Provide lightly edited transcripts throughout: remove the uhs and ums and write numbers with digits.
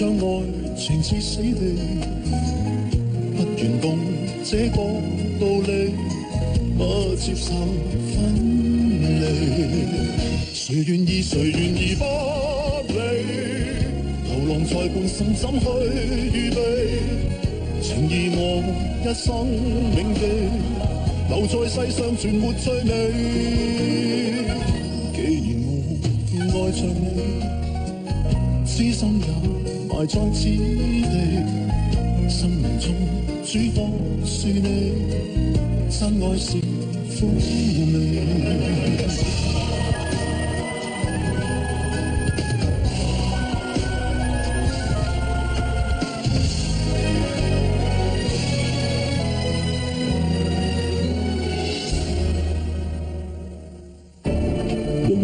將愛情似死地，不願懂這個道理，不接受分離。誰願意不理？流浪在半生怎去預備？情義我一生銘記，留在世上全沒趣味。既然我愛着你，痴心也埋在此地，生命中諸多是你，真愛是苦味。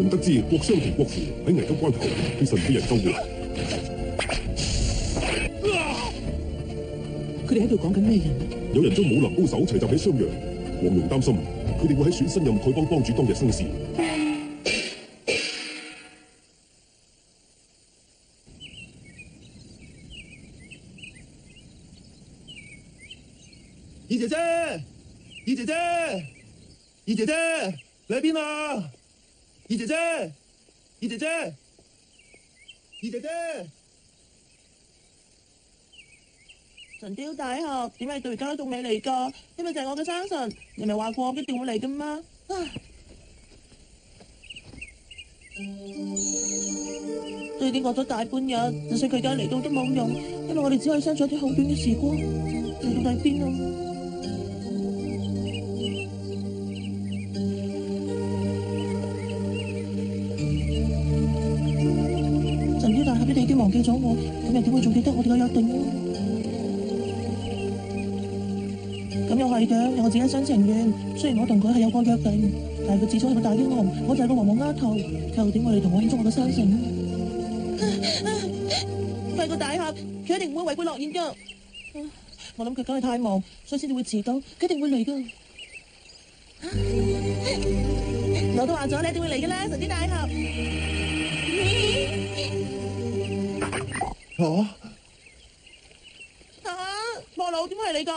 得知國商同國父喺危急關頭被神秘人救活。佢哋喺度講緊咩人？有人將武林高手齊集喺襄陽，黃蓉擔心佢哋會喺選新任丐幫幫主當日生事。二姐姐，二姐姐，二姐姐，你喺邊啊？二姐姐，二姐姐，二姐姐，神雕大俠點解到而家都仲未嚟㗎？因為就係我嘅生辰，你咪話過一定會嚟㗎嘛？都已經過咗大半日，就算佢而家嚟到都冇用，因為我哋只可以相處一啲好短嘅時光。你到底喺邊啊？你哋已經忘記咗我，咁又點會仲記得我哋嘅約定呢？咁又係嘅，我自己一廂情願。雖然我同佢係有個約定，但係佢始終係個大英雄，我就係個黃毛丫頭，佢又點會嚟同我慶祝我嘅生辰呢？佢係個大俠，佢一定唔會違背諾言㗎。我諗佢梗係太忙，所以先至會遲到，佢一定會嚟㗎。我都話咗你一定會嚟㗎啦，神雕大俠。莫老點會係你㗎？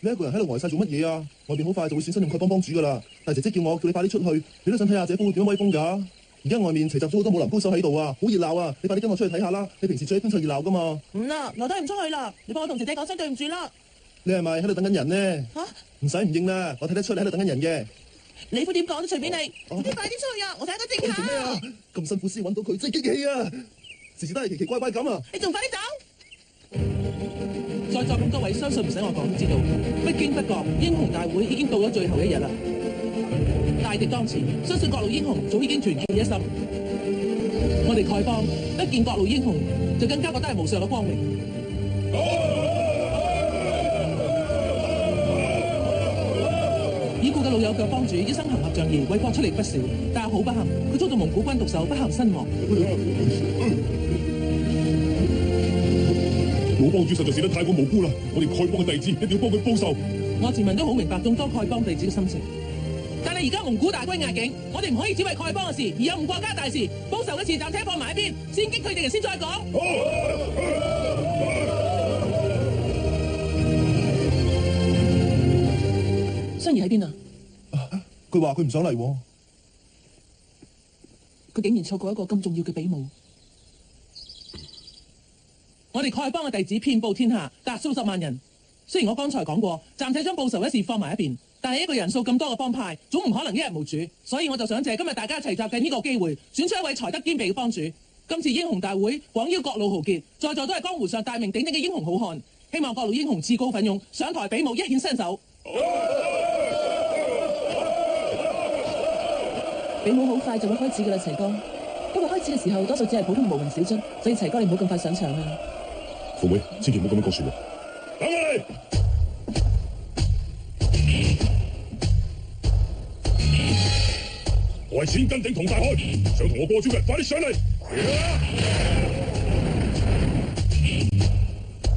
你一個人喺度呆晒做乜嘢啊？外邊好快就會選新任丐幫幫主噶啦。大姐姐叫我叫你快啲出去，你都想睇下姐夫會點樣威風㗎？而家外面齊集咗好多武林高手喺度啊，好熱鬧啊！你快啲跟我出去睇下啦。你平時最喺邊湊熱鬧㗎嘛？唔啦，我都係唔出去啦。你幫我同姐姐講聲對唔住啦。你係咪喺度等緊人呢？唔使唔應啦，我睇得出你喺度等緊人嘅。你夫點講都隨便你。你快啲出去啊！我睇下個正下。做咩啊？咁辛苦先揾到佢，真係激氣啊！時時都係奇奇怪怪咁啊！你仲快啲走！在座咁多位，相信唔使我講都知道，不經不覺，英雄大會已經到咗最後一日啦。大敵當前，相信各路英雄早已經團結一心。我哋丐幫一見各路英雄，就更加覺得係無上嘅光榮。已故嘅老友腳幫主一生行俠仗義，為國出力不少，但係好不幸，佢遭到蒙古軍毒手，不幸身亡。老幫主實在死得太過無辜啦！我哋丐幫嘅弟子一定要幫佢報仇。我自問都好明白眾多丐幫弟子嘅心情，但係而家蒙古大軍壓境，我哋唔可以只為丐幫嘅事而有誤國家大事。報仇嘅事暫且放埋一邊，先擊退敵人先再講。雙兒喺邊啊？佢話佢唔想嚟喎。佢竟然錯過一個咁重要嘅比武。我哋丐幫嘅弟子遍佈天下，達數十萬人。雖然我剛才講過，暫且將報仇一事放埋一邊，但係一個人數咁多嘅幫派，總唔可能一日無主。所以我就想借今日大家齊集嘅呢個機會，選出一位才德兼備嘅幫主。今次英雄大會廣邀各路豪傑，在座都係江湖上大名鼎鼎嘅英雄好漢，希望各路英雄自告奮勇，上台比武，一顯身手。比武好快就會開始㗎啦，齊哥。不過開始嘅時候，多數只係普通無名小卒，所以齊哥你唔好咁快上場啊！鳳妹，千祈唔好咁樣講説話。等我嚟！我係千斤頂同大漢，想同我過招嘅，快啲上嚟！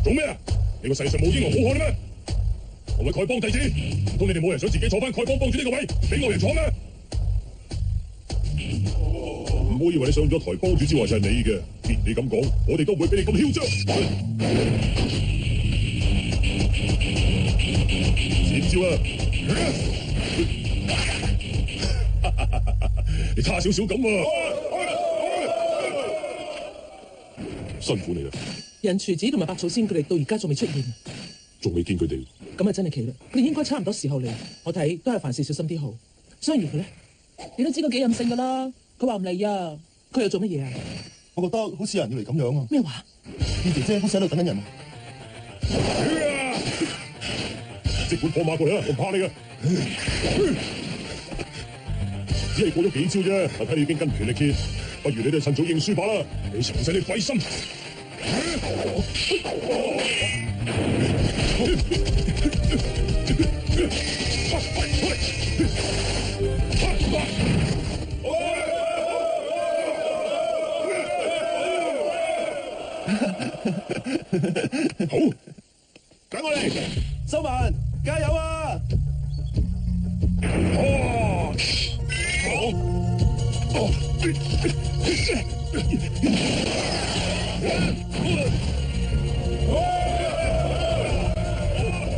做咩啊？你個世上冇英雄好漢嘅咩？我係丐幫弟子，唔通你哋冇人想自己坐翻丐幫幫主呢個位，俾外人坐咩？唔好以為你上咗台幫主之話就係你嘅，既然你咁講，我哋都唔會俾你咁囂張。接招啊！你差少少咁啊！辛苦你啦。人廚子同埋百草仙佢哋到而家仲未出現，仲未見佢哋。咁啊真係奇啦！佢哋應該差唔多時候嚟，我睇都係凡事小心啲好。雙兒佢咧，你都知佢幾任性噶啦，佢話唔嚟啊，佢又做乜嘢啊？我覺得好似有人要嚟咁樣啊！咩話？見姐姐好似喺度等緊人啊！即管放馬過嚟啦，我唔怕你噶。只係過咗幾招啫，我睇你已經筋疲力竭，不如你哋趁早認輸吧啦。你沉晒你鬼心。好，跟我嚟，收文，加油啊！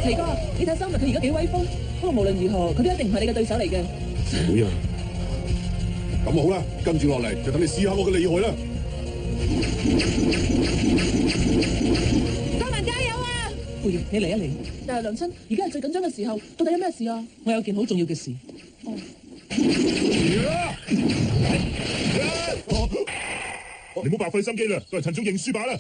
齊哥，你睇三日佢而家幾威風，不過無論如何，佢都一定唔係你嘅對手嚟嘅。唔會啊！咁好啦，跟住落嚟就等你試下我嘅厲害啦！三文加油啊！傅爺，你嚟一嚟，但係娘親，而家係最緊張嘅時候，到底有咩事啊？我有件好重要嘅事。你唔好白費心機啦，都係趁早認輸吧啦！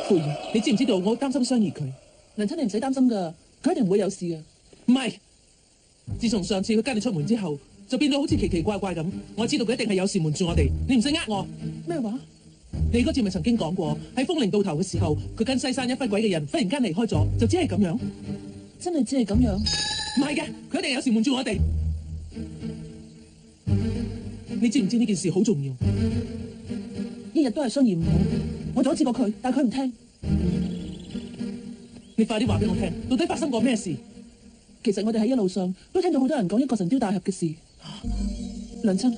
傅爺，你知唔知道我擔心雙兒佢？娘親你唔使擔心噶，佢一定唔會有事嘅。唔係，自從上次佢跟你出門之後，就變到好似奇奇怪怪咁。我知道佢一定係有事瞞住我哋，你唔使呃我。咩話？你嗰次咪曾經講過，喺風鈴到頭嘅時候，佢跟西山一忽鬼嘅人忽然間離開咗，就只係咁樣。真係只係咁樣？唔係嘅，佢一定有事瞞住我哋。你知唔知呢件事好重要？一日都係雙兒唔好，我阻止過佢，但係佢唔聽。你快啲話俾我聽，到底發生過咩事？其實我哋喺一路上都聽到好多人講一個神雕大俠嘅事。娘親，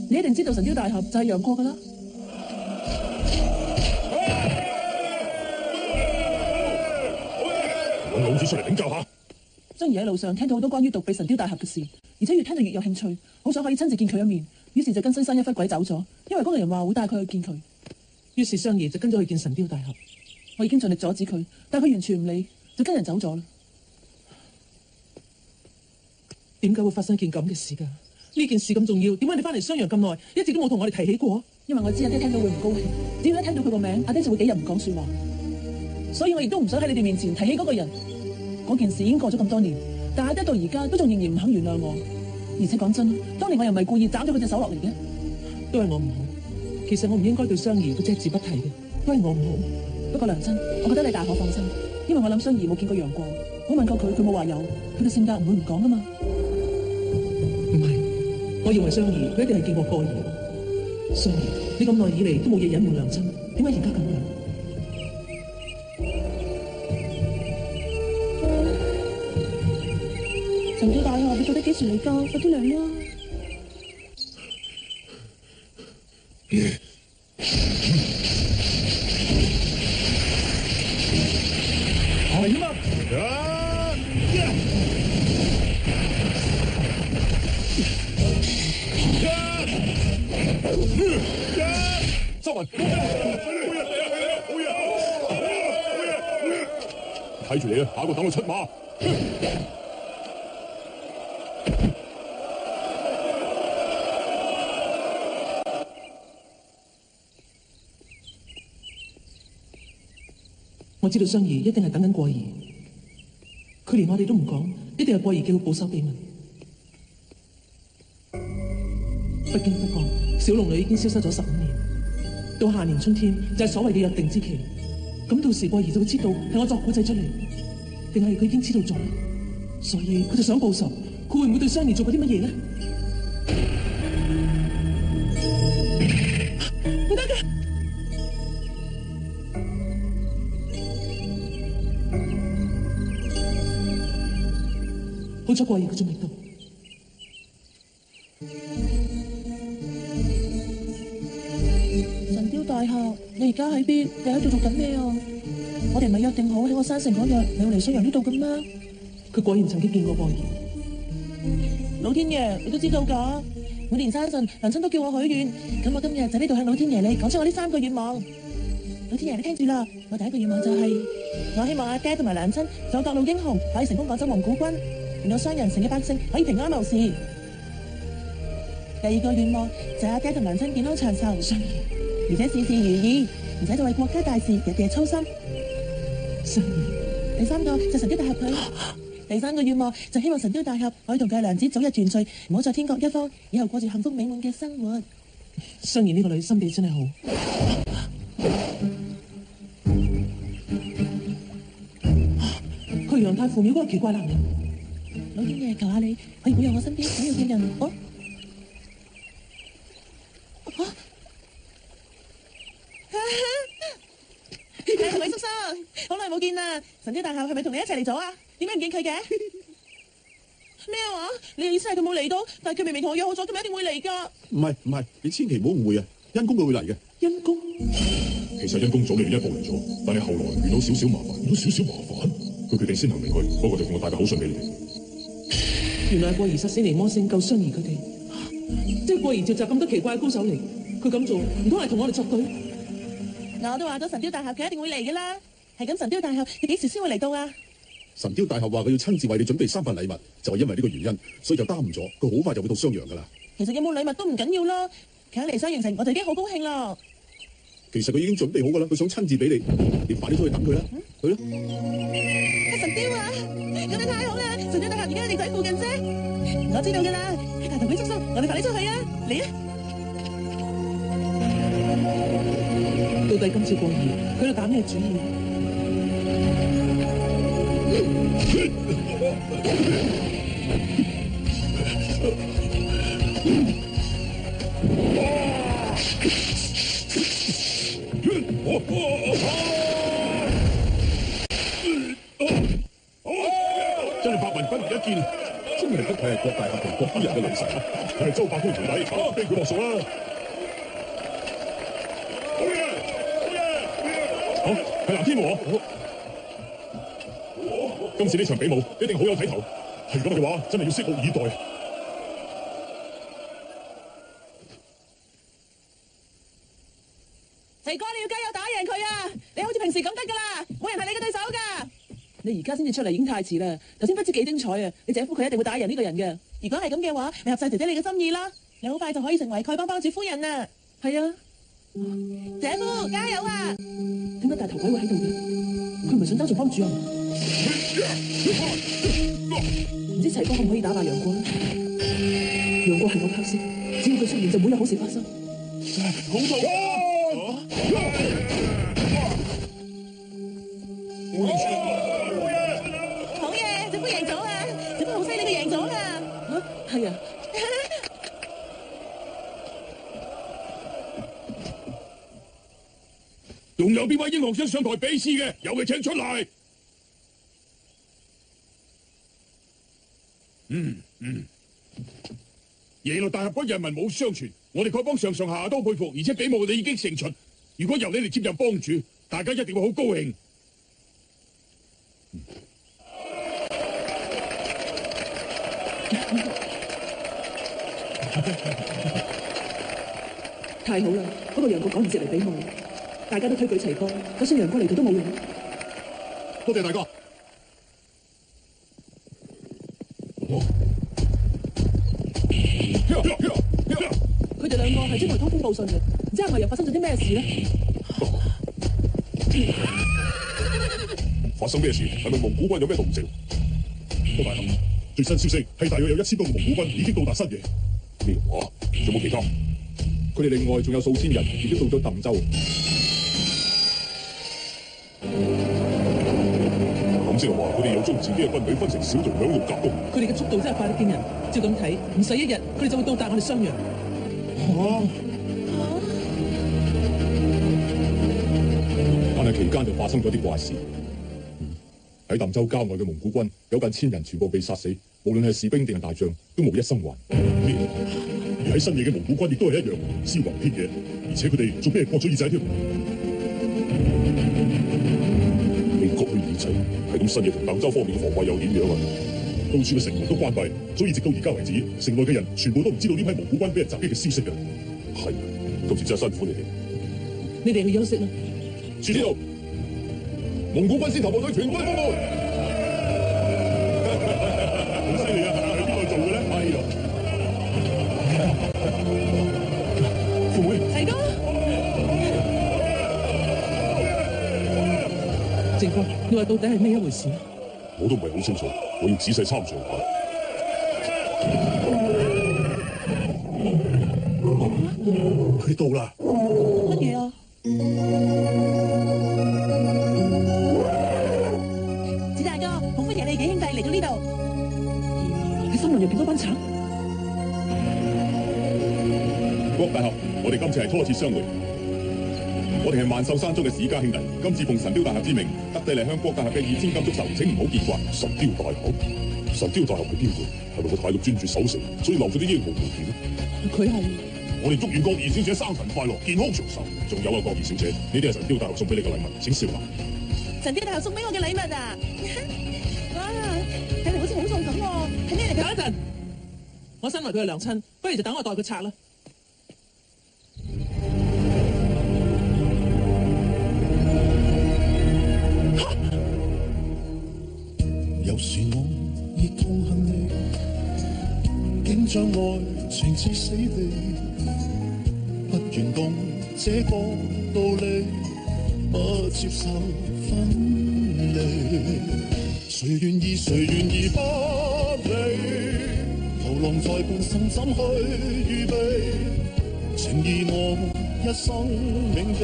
你一定知道神雕大俠就係楊過噶啦。揾老子出嚟領教下。雙兒喺路上聽到好多關於獨臂神雕大俠嘅事，而且越聽就越有興趣，好想可以親自見佢一面。於是就跟西山一忽鬼走咗，因為嗰個人話會帶佢去見佢。於是雙兒就跟咗去見神雕大俠。我已經盡力阻止佢，但係佢完全唔理，就跟人走咗啦。點解會發生件咁嘅事㗎？呢件事咁重要，點解你翻嚟襄陽咁耐，一直都冇同我哋提起過？因為我知阿爹聽到會唔高興，只要一聽到佢個名，阿爹就會幾日唔講說話。所以我亦都唔想喺你哋面前提起嗰個人。嗰件事已經過咗咁多年，但阿爹到而家都仲仍然唔肯原諒我。而且講真，當年我又唔係故意斬咗佢隻手落嚟嘅，都係我唔好。其實我唔應該對雙兒佢隻字不提嘅，都係我唔好。不過娘親，我覺得你大可放心，因為我諗雙兒冇見過楊過，我問過佢，佢冇話有，佢嘅性格唔會唔講噶嘛。唔係，我認為雙兒佢一定係見過過兒。雙兒，你咁耐以嚟都冇嘢隱瞞娘親，點解而家咁樣？神雕大俠，你到底幾時嚟㗎？快啲嚟啦！係點啊？周文，睇住你啊！下個等我出馬。我知道雙兒一定係等緊過兒，佢連我哋都唔講，一定係過兒叫佢保守秘密。不經不覺，小龍女已經消失咗15年，到下年春天就係所謂嘅約定之期。咁到時過兒就會知道係我作古仔出嚟，定係佢已經知道咗？所以佢就想報仇，佢會唔會對雙兒做過啲乜嘢咧？唔得嘅，好彩過兒佢仲未到。神雕大廈，你而家喺邊？你喺度做緊咩啊？我哋唔係約定好喺我山城嗰日，你會嚟襄陽呢度嘅咩？佢果然曾經見過過兒。老天爺，你都知道㗎。每年山神娘親都叫我許願，咁我今日就呢度向老天爺你講出我呢3個願望。老天爺，你聽住啦，我第一個願望就係、我希望阿爹同埋娘親仲有各路英雄可以成功趕走蒙古軍，令到商人城嘅百姓可以平安無事。第二個願望就係阿爹同娘親健康長壽，而且事事如意，唔使再為國家大事日夜操心。第三個就神雕大俠佢。第三個願望就希望神雕大俠可以同佢嘅娘子早日團聚，唔好再天各一方，以後過住幸福美滿嘅生活。雙兒呢個女心地真係好。佢楊太父廟嗰個奇怪男人，老天爺求下你，可以保佑我身邊所有嘅人。同位叔叔，好耐冇見啦！神雕大俠係咪同你一齊嚟咗啊？點解唔見佢嘅？咩話？你嘅意思係佢冇嚟到，但係佢明明同我約好咗，佢咪一定會嚟噶。唔係，你千祈唔好誤會啊！恩公佢會嚟嘅。恩公，其實恩公早你哋一步嚟咗，但係後來遇到少少麻煩，佢決定先行離去，不過就叫我帶個好信俾你哋。原來係過兒殺死尼摩星救雙兒佢哋，即係過兒召集咁多奇怪嘅高手嚟，佢咁做唔通係同我哋作對？我都話咗神雕大俠佢一定會嚟噶啦，係咁神雕大俠你幾時先會嚟到啊？神雕大俠話佢要親自為你準備3份禮物，就係因為呢個原因，所以就耽誤咗。佢好快就會到襄陽噶啦。其實有冇禮物都唔緊要啦，佢嚟襄陽城我就已經好高興啦。其實佢已經準備好噶啦，佢想親自俾你，你快啲出去等佢啦，去啦。神雕啊，咁你太好啦！神雕大俠而家喺你仔附近啫，我知道噶啦。大頭鬼叔叔，我哋快啲出去啊！嚟啊！到底今次過兒佢哋打咩主意？真係百聞不如一見，真係不愧係郭大俠同郭夫人嘅女神，佢係周伯公徒弟，俾佢落數啦！好，係藍天和。今次呢場比武一定好有睇頭，係咁嘅話，真係要拭目以待。齊哥，你要加油打贏佢啊！你好似平時咁得噶啦，冇人係你嘅對手噶。你而家先至出嚟已經太遲啦，頭先不知幾精彩啊！你姐夫佢一定會打贏呢個人嘅。如果係咁嘅話，咪合晒姐姐你嘅心意啦，你好快就可以成為丐幫幫主夫人啦。係啊，姐夫加油啊！點解大頭鬼會喺度嘅？佢唔係想爭做幫主啊？唔知齊哥可唔可以打敗楊過咧？楊過係我靠色，只要佢出現就會有好事發生。好痛啊！好嘢，姐夫贏咗啊！姐夫好犀利，佢贏咗啊！係啊，仲有邊位英雄想上台比試嘅？有嘅請出嚟。耶律大俠軍人民武相傳，我哋丐幫上上下下都佩服，而且比武你已經勝出。如果由你嚟接任幫主，大家一定會好高興。太好啦！不過楊過趕唔切嚟比武，大家都推舉齊哥，就算楊過嚟到都冇用。多謝大哥。佢哋兩個係專來通風報信嘅，唔知係咪又發生咗啲咩事咧？發生咩事？係咪蒙古軍有咩動靜？郭大俠，最新消息係大約有1000多個蒙古軍已經到達新野。咩話？仲有冇其他？佢哋另外仲有數千人已經到咗鄧州。咁即係話，佢哋又將自己嘅軍隊分成小隊兩路夾攻。佢哋嘅速度真係快得驚人，照咁睇，唔使1日，佢哋就會到達我哋襄陽。但係期間就發生咗啲怪事。喺鄧州郊外嘅蒙古軍有近1000人全部被殺死，無論係士兵定係大將，都無一生還。咩？而喺新野嘅蒙古軍亦都係一樣，屍橫遍野，而且佢哋仲俾人割咗耳仔添。被割去耳仔，係咁新野同鄧州方面嘅防衛又點樣啊？到處嘅城門都關閉，所以直到而家為止，城內嘅人全部都唔知道呢批蒙古軍俾人襲擊嘅消息啊！係，今次真係辛苦你哋。你哋去休息啦。知道。蒙古軍先頭部隊全軍覆沒。好犀利啊！喺邊度做嘅咧？係啊。父妹。齊哥。正哥，你話到底係咩一回事？我都唔係好清楚，我要仔細參詳下。佢到啦！乜嘢啊？子大哥，好歡迎你幾兄弟嚟到呢度。喺森林入邊嗰班賊。郭大俠，我哋今次係初次相會。我哋係萬壽山中嘅史家兄弟，今次奉神雕大俠之命，特地嚟向郭大俠嘅2000金足仇，請唔好見怪。神雕大俠，神雕大俠係邊個？係咪佢太過專注守城，所以留咗啲英雄門片？佢係。我哋祝願郭二小姐生辰快樂，健康長壽。仲有啊，郭二小姐，呢啲係神雕大俠送俾你嘅禮物，請笑納。神雕大俠送俾我嘅禮物啊！哇，睇嚟好似好重咁喎，係咩嚟㗎？等一陣，我身為佢嘅娘親，不如就等我代佢拆啦。有時我亦痛恨你，竟將愛情至死地，不願懂這個道理，不接受分離。誰願意不理？徒勞在半生怎去預備？情義我一生銘記，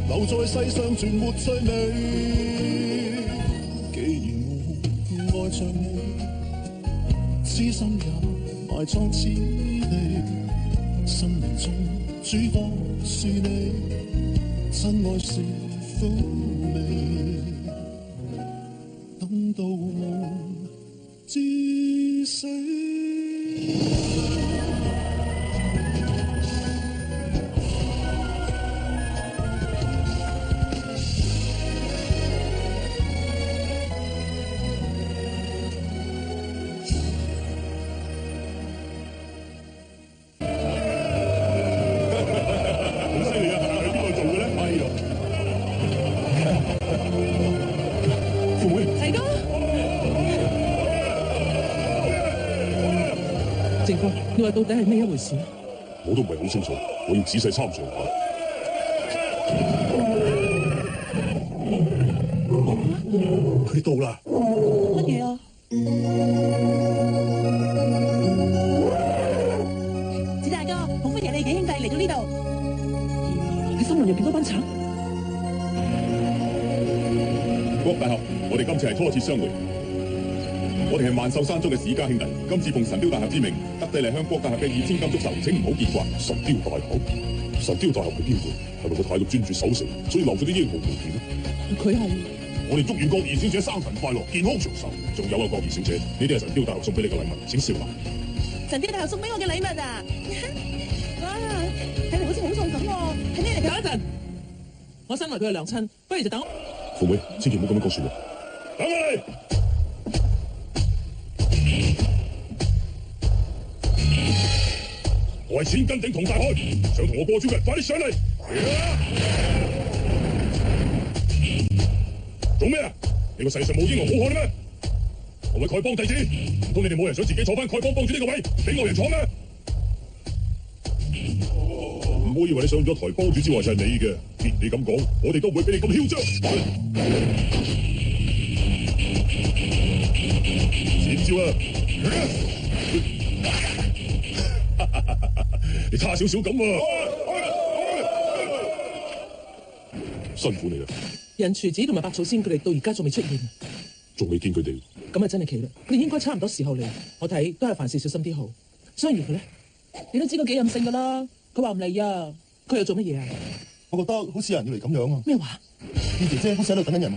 留在世上全沒趣味。既然愛着你，痴心也埋葬此地，生命中主角是你，真愛是苦味，等到夢至死。正哥，你話到底係咩一回事？我都唔係好清楚，我要仔細參詳下。佢到啦！乜嘢啊？子大哥，好歡迎你幾兄弟嚟到呢度。喺森林入邊嗰班賊。郭大俠，我哋今次係初次相會。我哋係萬壽山中嘅史家兄弟，今次奉神雕大俠之命，特地嚟向郭大俠嘅2000金足仇，請唔好見怪。神雕大俠，神雕大俠係邊個？係咪佢太過專注守城，所以留咗啲英雄門片？佢係。我哋祝願郭二小姐生辰快樂，健康長壽。仲有啊，郭二小姐，呢啲係神雕大俠送俾你嘅禮物，請笑納。神雕大俠送俾我嘅禮物啊！哇，睇嚟好似好重咁喎，係咩嚟㗎？等一陣，我身為佢嘅娘親，不如就等我。父妹，千祈唔好咁樣講説話。等我嚟！我係千斤頂同大海，想同我過招嘅，快啲上嚟！做咩啊？你個世上冇英雄好漢咩？各位丐幫弟子，唔通你哋冇人想自己坐翻丐幫幫主呢個位，俾外人坐咩？唔好以為你上咗台幫主之位就係你嘅，既然你咁講，我哋都唔會俾你咁囂張。接招啦！你差少少咁啊！辛苦你啦！人廚子同埋百草仙佢哋到而家仲未出現，仲未見佢哋，咁啊真係奇啦！你應該差唔多時候嚟，我睇都係凡事小心啲好。雙魚佢咧，你都知佢幾任性噶啦，佢話唔嚟啊！佢又做乜嘢啊？我覺得好似有人要嚟咁樣啊！咩話？二姐姐好似喺度等緊人。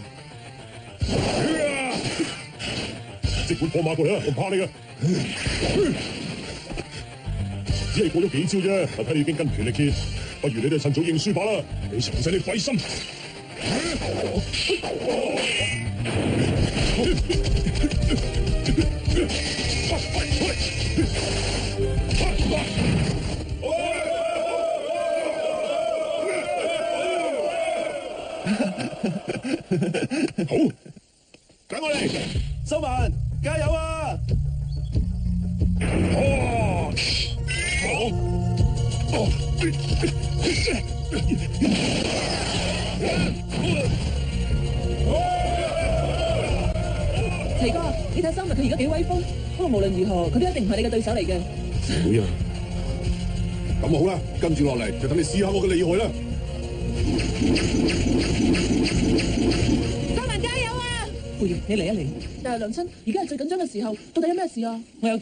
即管放馬過嚟啦，我唔怕你噶。只係過咗幾招啫，我睇你已經筋疲力竭，不如你哋趁早認輸吧啦。你沉晒你鬼心。好，跟我嚟，收文，加油啊！齊哥，你睇三日佢而家幾威風，不過無論如何，佢都一定唔係你嘅對手嚟嘅。唔會啊！咁好啦，跟住落嚟就等你試下我嘅厲害啦！三文加油啊！傅爺，你嚟一嚟。但係娘親，而家係最緊張嘅時候，到底有咩事啊？我有